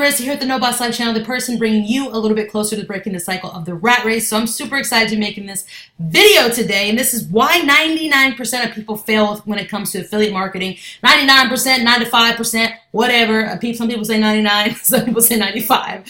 Marissa here at the No Boss Life channel, the person bringing you a little bit closer to breaking the cycle of the rat race. So I'm super excited to be making this video today, and this is why 99% of people fail when it comes to affiliate marketing. 99%, 95%, whatever. Some people say 99, some people say 95.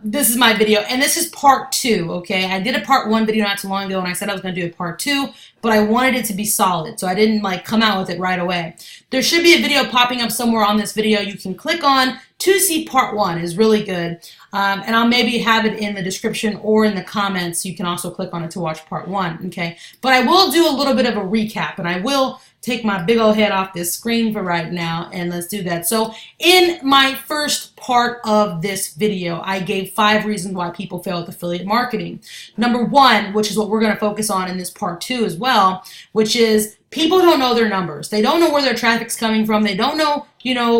This is my video, and this is part 2, okay? I did a part 1 video not too long ago, and I said I was going to do a part 2, but I wanted it to be solid, so I didn't come out with it right away. There should be a video popping up somewhere on this video you can click on to see part 1. Is really good, and I'll maybe have it in the description or in the comments. You can also click on it to watch part 1, okay? But I will do a little bit of a recap, and I will take my big old head off this screen for right now, and let's do that. So in my first part of this video, I gave 5 reasons why people fail at affiliate marketing. Number 1, which is what we're going to focus on in this part 2 as well, which is people don't know their numbers. They don't know where their traffic's coming from. They don't know,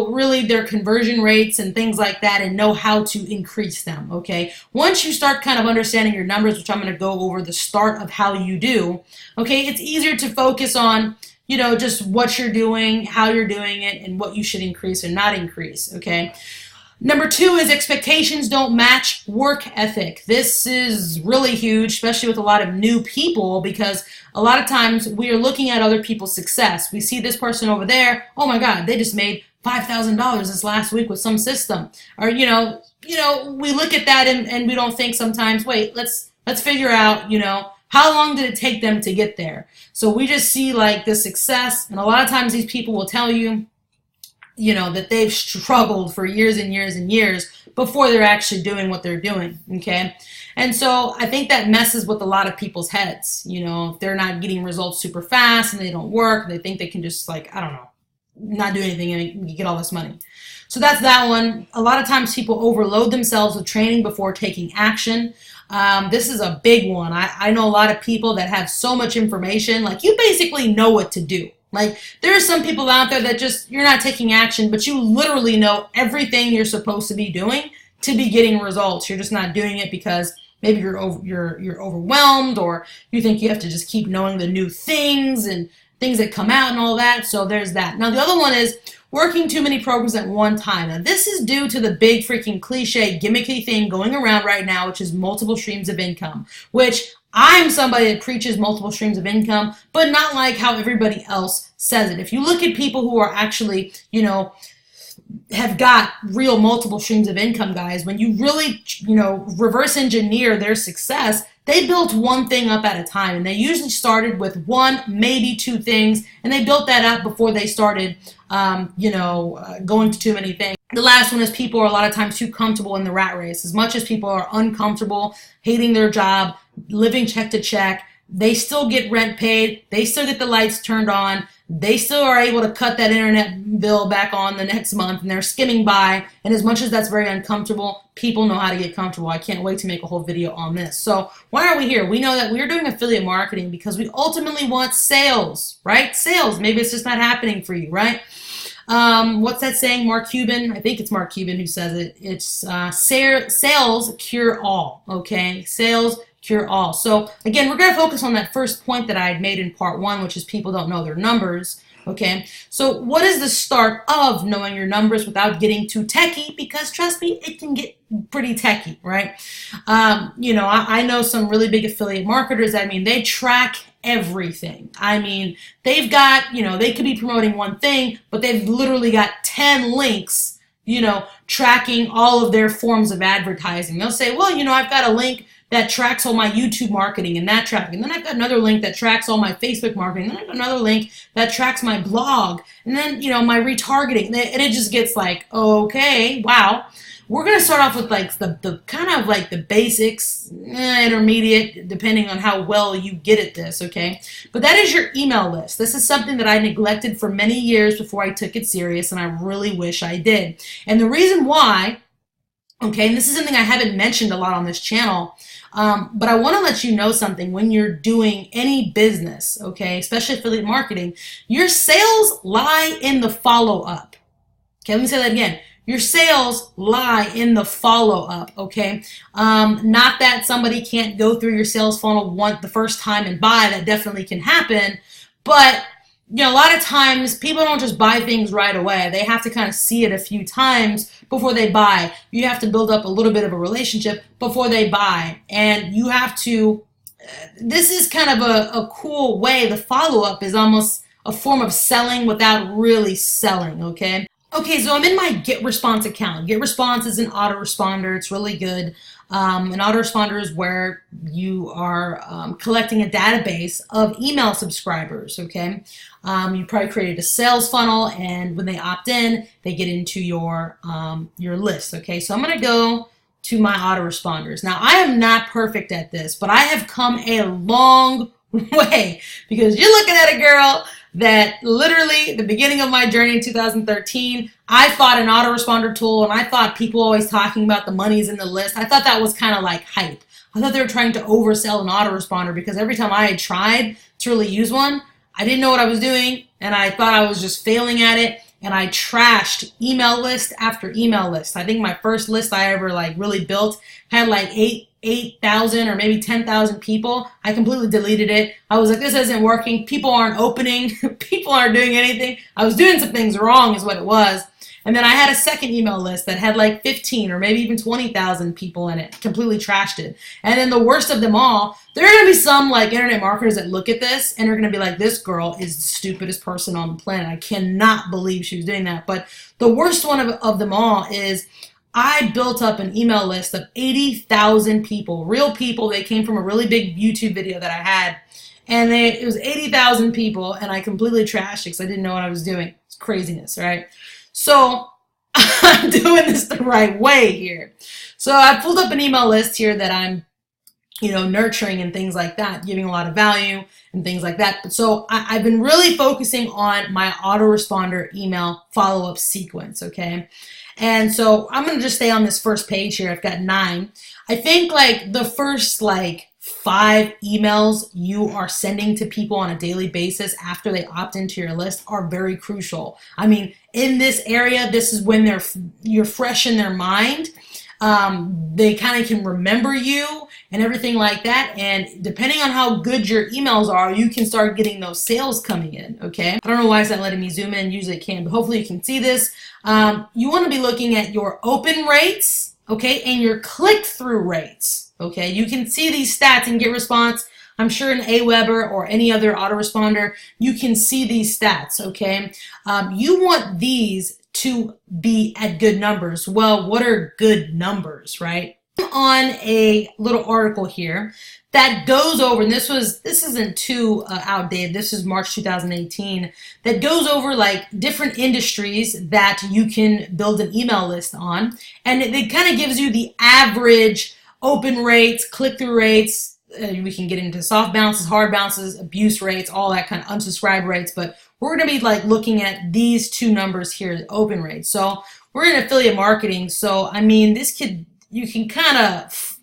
really their conversion rates and things like that, and know how to increase them, okay? Once you start kind of understanding your numbers, which I'm going to go over the start of how you do, okay, it's easier to focus on just what you're doing, how you're doing it, and what you should increase or not increase, okay? Number 2 is expectations don't match work ethic. This is really huge, especially with a lot of new people, because a lot of times we are looking at other people's success. We see this person over there, oh my God, they just made $5,000 this last week with some system. Or, we look at that and we don't think sometimes, wait, let's figure out, how long did it take them to get there? So we just see the success, and a lot of times these people will tell you, that they've struggled for years and years and years before they're actually doing what they're doing, okay? And so I think that messes with a lot of people's heads, if they're not getting results super fast and they don't work, they think they can just I don't know, not do anything and get all this money. So that's that one. A lot of times people overload themselves with training before taking action. This is a big one. I know a lot of people that have so much information, you basically know what to do. There are some people out there that you're not taking action, but you literally know everything you're supposed to be doing to be getting results. You're just not doing it because maybe you're overwhelmed, or you think you have to just keep knowing the new things and things that come out and all that. So there's that. Now the other one is working too many programs at one time. Now this is due to the big freaking cliche gimmicky thing going around right now, which is multiple streams of income, which I'm somebody that preaches multiple streams of income, but not like how everybody else says it. If you look at people who are actually, have got real multiple streams of income, guys, when you really, reverse engineer their success, they built one thing up at a time, and they usually started with 1, maybe 2 things, and they built that up before they started, going to too many things. The last one is people are a lot of times too comfortable in the rat race. As much as people are uncomfortable, hating their job, living check to check, they still get rent paid, they still get the lights turned on, they still are able to cut that internet bill back on the next month, and they're skimming by. And as much as that's very uncomfortable, people know how to get comfortable. I can't wait to make a whole video on this. So why are we here? We know that we're doing affiliate marketing because we ultimately want sales, right? Sales. Maybe it's just not happening for you, right? What's that saying? Mark Cuban? I think it's Mark Cuban who says it. It's sales cure all, okay? Sales cure all. So again, we're going to focus on that first point that I had made in part 1, which is people don't know their numbers, okay? So what is the start of knowing your numbers without getting too techie? Because trust me, it can get pretty techie, right? I know some really big affiliate marketers. They track everything. They've got, they could be promoting one thing, but they've literally got 10 links, tracking all of their forms of advertising. They'll say, well, I've got a link that tracks all my YouTube marketing and that traffic. And then I've got another link that tracks all my Facebook marketing. And then I've got another link that tracks my blog. And then, my retargeting. And it just gets okay, wow. We're going to start off with the kind of the basics, intermediate, depending on how well you get at this, okay? But that is your email list. This is something that I neglected for many years before I took it serious, and I really wish I did. And the reason why, okay, and this is something I haven't mentioned a lot on this channel, but I want to let you know something. When you're doing any business, okay, especially affiliate marketing, your sales lie in the follow-up. Okay, let me say that again. Your sales lie in the follow-up, okay? Not that somebody can't go through your sales funnel the first time and buy. That definitely can happen. But you know, a lot of times people don't just buy things right away. They have to kind of see it a few times before they buy. You have to build up a little bit of a relationship before they buy. And you have to, this is kind of a cool way. The follow-up is almost a form of selling without really selling, okay? Okay, so I'm in my GetResponse account. GetResponse is an autoresponder. It's really good. An autoresponder is where you are collecting a database of email subscribers, okay? You probably created a sales funnel, and when they opt in, they get into your list, okay? So I'm going to go to my autoresponders. Now, I am not perfect at this, but I have come a long way because you're looking at a girl that literally the beginning of my journey in 2013, I thought an autoresponder tool, and I thought people always talking about the monies in the list. I thought that was kind of like hype. I thought they were trying to oversell an autoresponder because every time I had tried to really use one, I didn't know what I was doing, and I thought I was just failing at it, and I trashed email list after email list. I think my first list I ever like really built had like 8,000 or maybe 10,000 people. I completely deleted it. I was like, this isn't working. People aren't opening. People aren't doing anything. I was doing some things wrong is what it was. And then I had a second email list that had like 15 or maybe even 20,000 people in it. Completely trashed it. And then the worst of them all, there are going to be some like internet marketers that look at this and are going to be like, this girl is the stupidest person on the planet. I cannot believe she was doing that. But the worst one of them all is I built up an email list of 80,000 people, real people. They came from a really big YouTube video that I had. And it was 80,000 people, and I completely trashed it because I didn't know what I was doing. It's craziness, right? So I'm doing this the right way here. So I pulled up an email list here that I'm, nurturing and things like that, giving a lot of value and things like that. But so I've been really focusing on my autoresponder email follow-up sequence, okay? And so I'm going to just stay on this first page here. I've got 9. I think like the first 5 emails you are sending to people on a daily basis after they opt into your list are very crucial. I mean, in this area, this is when you're fresh in their mind. They kind of can remember you and everything like that. And depending on how good your emails are, you can start getting those sales coming in, okay? I don't know why it's not letting me zoom in. Usually it can, but hopefully you can see this. You want to be looking at your open rates, okay, and your click-through rates, okay? You can see these stats in GetResponse. I'm sure in Aweber or any other autoresponder, you can see these stats, okay? You want these to be at good numbers. Well, what are good numbers, right? On a little article here that goes over, and this isn't too outdated, this is March 2018, that goes over like different industries that you can build an email list on, and it kind of gives you the average open rates, click-through rates. We can get into soft bounces, hard bounces, abuse rates, all that kind of unsubscribe rates, but we're going to be like looking at these 2 numbers here, the open rates. So we're in affiliate marketing, so I mean, you can kind of,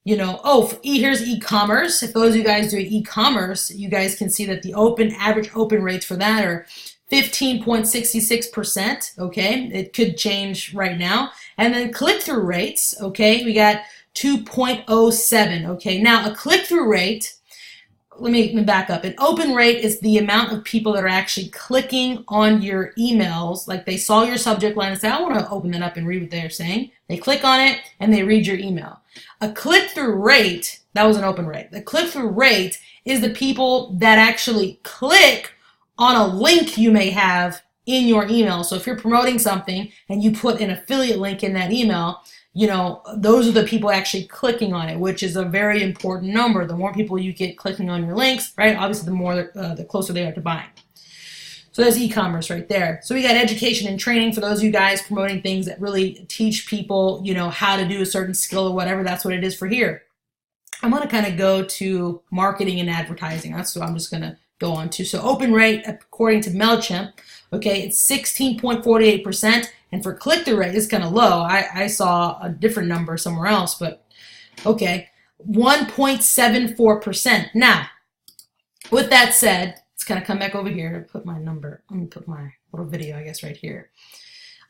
here's e-commerce. If those of you guys do e-commerce, you guys can see that the average open rates for that are 15.66%, okay? It could change right now. And then click-through rates, okay? We got 2.07, okay? Now, a click-through rate, let me back up. An open rate is the amount of people that are actually clicking on your emails. Like they saw your subject line and say, I want to open that up and read what they're saying. They click on it and they read your email. A click-through rate, that was an open rate. The click-through rate is the people that actually click on a link you may have in your email. So if you're promoting something and you put an affiliate link in that email, those are the people actually clicking on it, which is a very important number. The more people you get clicking on your links, right, obviously the more, the closer they are to buying. So there's e-commerce right there. So we got education and training for those of you guys promoting things that really teach people, how to do a certain skill or whatever. That's what it is for here. I'm going to kind of go to marketing and advertising. That's what I'm just going to go on to. So open rate, according to MailChimp, okay, it's 16.48%. And for click-through rate, it's kind of low. I saw a different number somewhere else, but okay, 1.74%. Now, with that said, let's kind of come back over here to put my number. I'm going to put my little video, I guess, right here.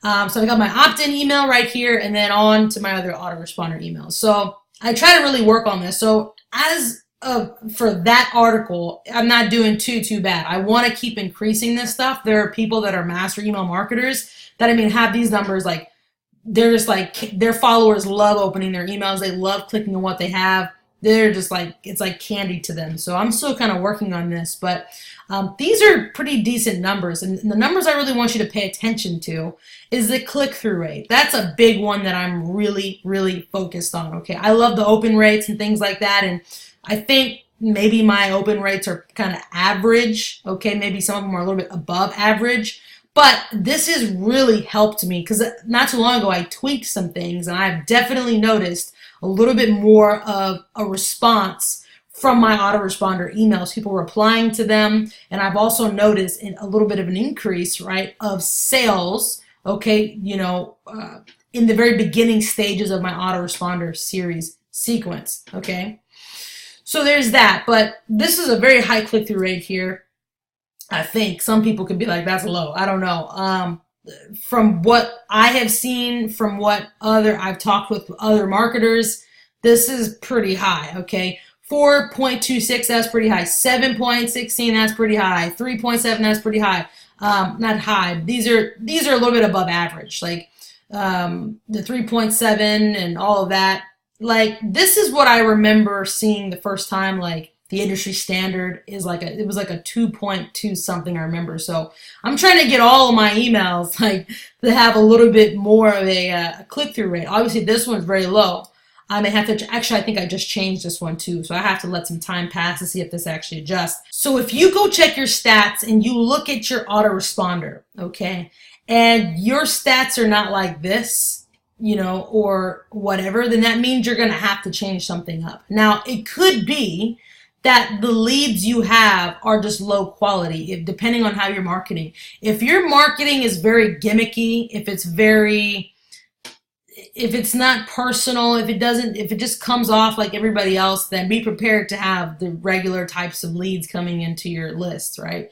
So I got my opt-in email right here, and then on to my other autoresponder emails. So I try to really work on this. So as for that article, I'm not doing too bad. I want to keep increasing this stuff. There are people that are master email marketers that, I mean, have these numbers like, they're just like, their followers love opening their emails. They love clicking on what they have. They're just like, it's like candy to them. So I'm still kind of working on this, but these are pretty decent numbers. And the numbers I really want you to pay attention to is the click-through rate. That's a big one that I'm really focused on, okay? I love the open rates and things like that, and I think maybe my open rates are kind of average, okay? Maybe some of them are a little bit above average, but this has really helped me because not too long ago I tweaked some things, and I've definitely noticed a little bit more of a response from my autoresponder emails, people replying to them, and I've also noticed a little bit of an increase, right, of sales, okay, you know, in the very beginning stages of my autoresponder series sequence, okay? So there's that, but this is a very high click-through rate here. I think some people could be like, that's low. I don't know. From what I have seen, from what I've talked with other marketers, this is pretty high, okay? 4.26, that's pretty high. 7.16, that's pretty high. 3.7, that's pretty high. Not high. These are a little bit above average. Like the 3.7 and all of that. Like, this is what I remember seeing the first time. Like, the industry standard is like it was like a 2.2 something, I remember. So I'm trying to get all of my emails like to have a little bit more of a click-through rate. Obviously this one's very low. I may have to, actually I think I just changed this one too, so I have to let some time pass to see if this actually adjusts. So if you go check your stats and you look at your autoresponder, okay, and your stats are not like this, you know, or whatever, then that means you're going to have to change something up. Now, it could be that the leads you have are just low quality, depending on how you're marketing. If your marketing is very gimmicky, if it's not personal, if it just comes off like everybody else, then be prepared to have the regular types of leads coming into your list, right?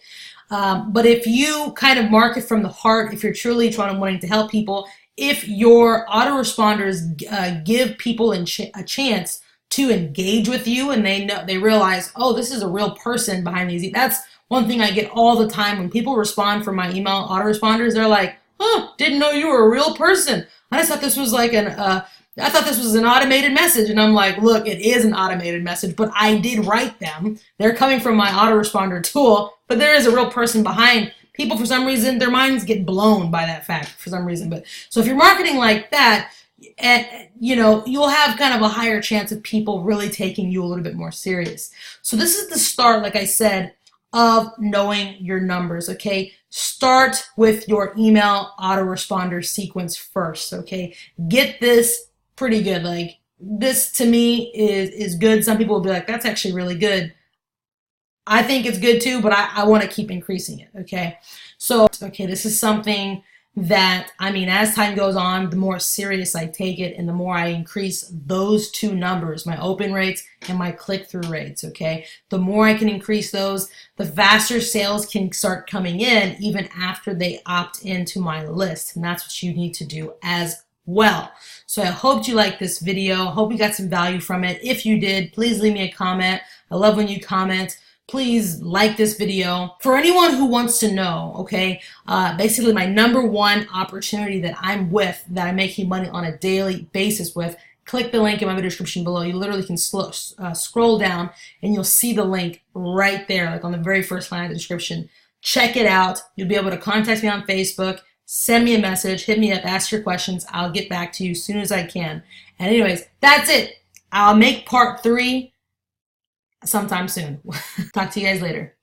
But if you kind of market from the heart, if you're truly wanting to help people, if your autoresponders give people a chance to engage with you, and they realize, oh, this is a real person behind these. That's one thing I get all the time when people respond from my email autoresponders. They're like, oh, didn't know you were a real person. I just thought this was like I thought this was an automated message. And I'm like, look, it is an automated message, but I did write them. They're coming from my autoresponder tool, but there is a real person behind. People, for some reason, their minds get blown by that fact for some reason. But so if you're marketing like that, and you know, you'll have kind of a higher chance of people really taking you a little bit more serious. So this is the start, like I said, of knowing your numbers, okay? Start with your email autoresponder sequence first, okay? Get this pretty good. Like, this to me is good. Some people will be like, that's actually really good. I think it's good too, but I want to keep increasing it, okay? So, okay, this is something that, I mean, as time goes on, the more serious I take it and the more I increase those two numbers, my open rates and my click-through rates, okay? The more I can increase those, the faster sales can start coming in even after they opt into my list. And that's what you need to do as well. So I hope you liked this video. I hope you got some value from it. If you did, please leave me a comment. I love when you comment. Please like this video. For anyone who wants to know, okay, basically my #1 opportunity that I'm making money on a daily basis with, click the link in my video description below. You literally can scroll down and you'll see the link right there, like on the very first line of the description. Check it out. You'll be able to contact me on Facebook, send me a message, hit me up, ask your questions. I'll get back to you as soon as I can. And anyways, that's it. I'll make part 3 sometime soon. Talk to you guys later.